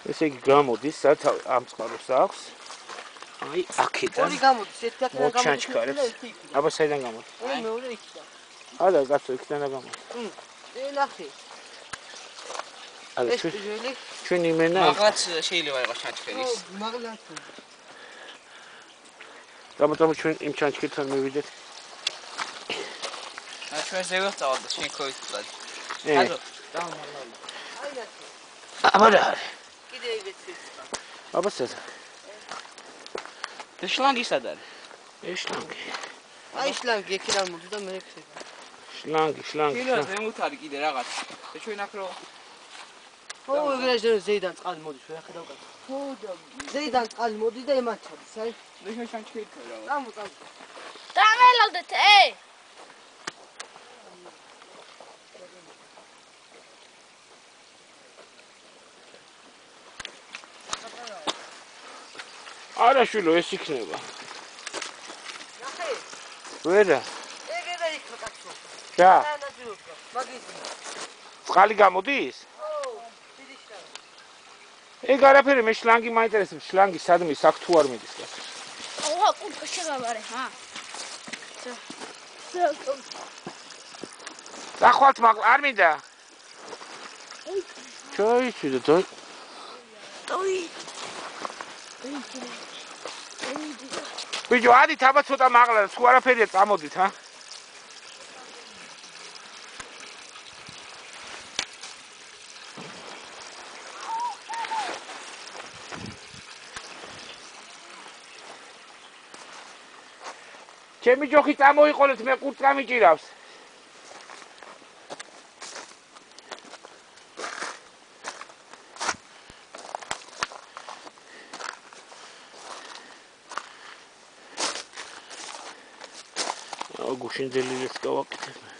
ესე იგი გამოდის, სათავე ამ წყაროს აქვს. აი, აქედან. ორი გამოდის, ერთი აქედან მოჩანჩქარებს. აბა საიდან გამოდის? მეორე იქიდან. არა, კაცო, იქიდან გამოდის. ნახე. არა, ჩვენ იმენა. მაგაც შეიძლება იყოს ჩანჩქერის. მაგლაც. გამოდამ ჩვენ იმ ჩანჩქერთან მივიდეთ. ჩვენ ზევახტავთ და შენ ქოიცდად. აბა, აი ნახე. აბა რა. კიდე იგეცი. აბა სადა. და შლანგი სად არის? ეს შლანგი. აი შლანგი ეკიდან მოდი და მე ხე. შლანგი. კიდე ზემოთ არის კიდე რაღაც. და ჩვენ აქ რო ო ეგრეჟე ზეიდან წყალი მოდის, ვერ ხედავ კაცო. ხო და ზეიდან წყალი მოდის და ემაჩადის, აი. მე შენ ჩანჩქერი რა. წამო. დამელოდეთ, არა შვილო, ეს იქნება. ნახე. ვერა. ეგედა იქნა კაცო. რა? მაგის. წყალი გამოდის? ეგ არაფერი მე შლანგი მაინტერესებს, შლანგი სადმის აქ თუ არ მიდის კაცო. ოღა კურტკა შეგაბარე, ჰა? დახვალთ მაგ არ მინდა. ჩაიჭიდე და ტოი. ბიჭო, ადით აბა ცოტა მაღლა, თუ არაფერია წამოდით, ჰა? ჩემი ჯოხი წამოიყოლეთ, მე კურტკა მიჭირავს. გუშინძელილის გავაკეთებ.